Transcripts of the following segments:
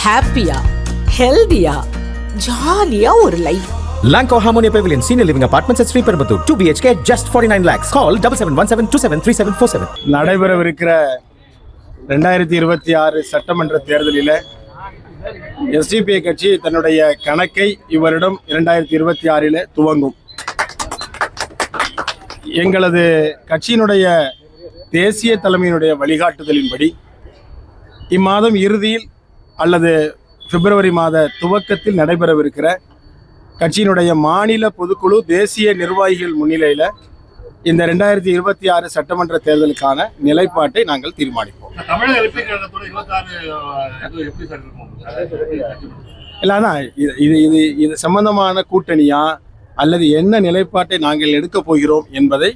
ஹாப்பியா, ஹெல்தியா, ஜாலியா ஒரு life. Lanco Harmonia Pavilion Senior Living Apartments at Sriperambur 2 BHK just 49 lakhs. Call 7717273747. நடைபெறவிருக்கிற 2026 சட்டமன்ற தேர்தலில் எஸ்டிபிஐ கட்சி தன்னுடைய கணக்கை இவரிடம் 2026 துவங்கும். எங்களது கட்சியினுடைய தேசிய தலைமையினுடைய வழிகாட்டுதலின்படி இம்மாதம் இறுதியில் அல்லது பிப்ரவரி மாத துவக்கத்தில் நடைபெறவிருக்கிற கட்சியினுடைய மாநில பொதுக்குழு தேசிய நிர்வாகிகள் முன்னிலையில் இந்த 2026 சட்டமன்ற தேர்தலுக்கான நிலைப்பாட்டை நாங்கள் தீர்மானிப்போம். இல்லைன்னா இது சம்பந்தமான கூட்டணியா அல்லது என்ன நிலைப்பாட்டை நாங்கள் எடுக்க போகிறோம் என்பதை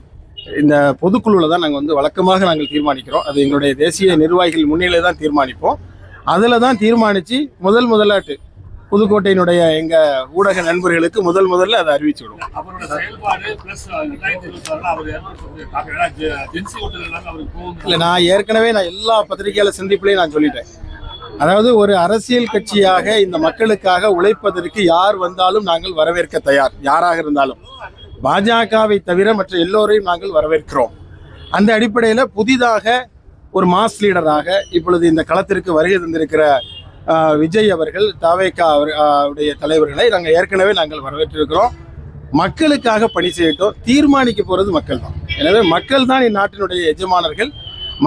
இந்த பொதுக்குழுவில் தான் நாங்கள் வழக்கமாக நாங்கள் தீர்மானிக்கிறோம். அது எங்களுடைய தேசிய நிர்வாகிகள் முன்னிலை தான் தீர்மானிப்போம். அதில் தான் தீர்மானித்து முதலாட்டு புதுக்கோட்டையினுடைய எங்கள் ஊடக நண்பர்களுக்கு முதல்ல அதை அறிவிச்சு விடுவோம். இல்லை, நான் ஏற்கனவே எல்லா பத்திரிகையாளர் சந்திப்புலையும் நான் சொல்லிட்டேன். அதாவது ஒரு அரசியல் கட்சியாக இந்த மக்களுக்காக உழைப்பதற்கு யார் வந்தாலும் நாங்கள் வரவேற்க தயார். யாராக இருந்தாலும் பாஜகவை தவிர மற்ற எல்லோரையும் நாங்கள் வரவேற்கிறோம். அந்த அடிப்படையில் புதிதாக ஒரு மாஸ் லீடராக இப்பொழுது இந்த களத்திற்கு வருகை தந்திருக்கிற விஜய் அவர்கள், தாவேகா அவருடைய தலைவர்களை ஏற்கனவே நாங்கள் வரவேற்றிருக்கிறோம். மக்களுக்காக பணி செய்யட்டும். தீர்மானிக்க போகிறது மக்கள் தான். எனவே மக்கள் தான் இந்நாட்டினுடைய எஜமானர்கள்.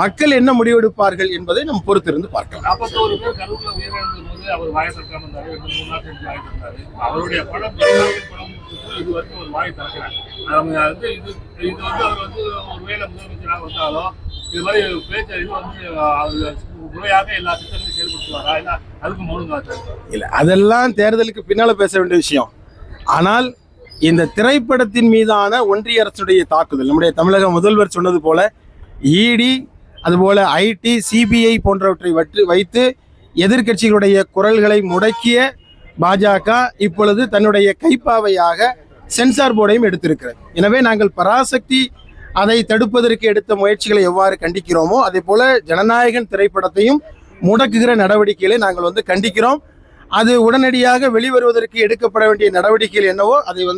மக்கள் என்ன முடிவெடுப்பார்கள் என்பதை நம்ம பொறுத்திருந்து பார்க்கலாம். இல்ல, அதெல்லாம் தேர்தலுக்கு பின்னால பேச வேண்டிய விஷயம். ஆனால் இந்த திரைப்படத்தின் மீதான ஒன்றிய அரசுடைய தாக்குதல், நம்முடைய தமிழக முதல்வர் சொன்னது போல இடி, அதுபோல ஐடி, சிபிஐ போன்றவற்றை வைத்து எதிர்கட்சிகளுடைய குரல்களை முடக்கிய பாஜக இப்பொழுது தன்னுடைய கைப்பாவையாக சென்சார் போர்டையும் எடுத்திருக்கிறது. எனவே நாங்கள் பராசக்தி அதை தடுப்பதற்கு எடுத்த முயற்சிகளை எவ்வாறு கண்டிக்கிறோமோ அதே போல ஜனநாயகன் திரைப்படத்தையும் முடக்குகிற நடவடிக்கைகளை நாங்கள் கண்டிக்கிறோம். அது உடனடியாக வெளிவருவதற்கு எடுக்கப்பட வேண்டிய நடவடிக்கைகள் என்னவோ அதை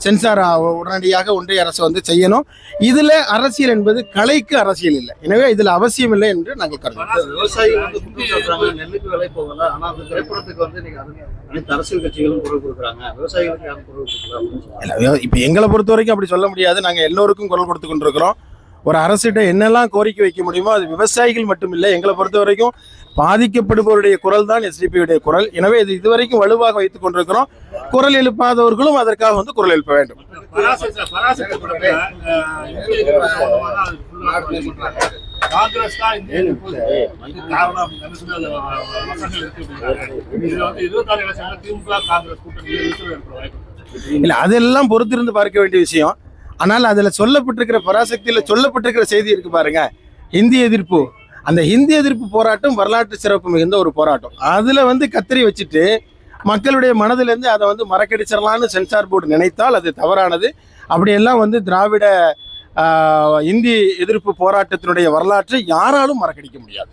சென்சார் உடனடியாக ஒன்றிய அரசு செய்யணும். இதுல அரசியல் என்பது கலைக்கு அரசியல் இல்லை. எனவே இதுல அவசியம் இல்லை என்று நாங்கள் கருதுகிறோம். விவசாயிகள் நெல்லுக்கு விலை போகல, ஆனா அந்த திரைப்படத்துக்கு அனைத்து அரசியல் கட்சிகளும் குரல் கொடுக்குறாங்க. விவசாயிகளுக்கு யாரும் குரல் கொடுக்குறாங்க. இப்ப எங்களை பொறுத்த வரைக்கும் அப்படி சொல்ல முடியாது. நாங்க எல்லோருக்கும் குரல் கொடுத்து கொண்டிருக்கிறோம். ஒரு அரசிட்ட என்னெல்லாம் கோரிக்கை வைக்க முடியுமோ அது விவசாயிகள் மட்டும் இல்லை, எங்களை பொறுத்த வரைக்கும் பாதிக்கப்படுபவருடைய குரல் தான் எஸ்டிபியுடைய குரல். எனவே இது இதுவரைக்கும் வலுவாக வைத்துக் கொண்டிருக்கிறோம். குரல் எழுப்பாதவர்களும் அதற்காக குரல் எழுப்ப வேண்டும். இல்ல, அதெல்லாம் பொறுத்திருந்து பார்க்க வேண்டிய விஷயம். ஆனால் அதுல சொல்லப்பட்டிருக்கிற பராசக்தியில சொல்லப்பட்டிருக்கிற செய்தி இருக்கு பாருங்க, இந்தி எதிர்ப்பு. அந்த ஹிந்தி எதிர்ப்பு போராட்டம் வரலாற்று சிறப்பு மிகுந்த ஒரு போராட்டம். அதுல கத்திரி வச்சுட்டு மக்களுடைய மனதிலிருந்து அதை மறக்கடிச்சிடலான்னு சென்சார் போர்டு நினைத்தால் அது தவறானது. அப்படியெல்லாம் திராவிட இந்தி எதிர்ப்பு போராட்டத்தினுடைய வரலாற்றை யாராலும் மறக்கடிக்க முடியாது.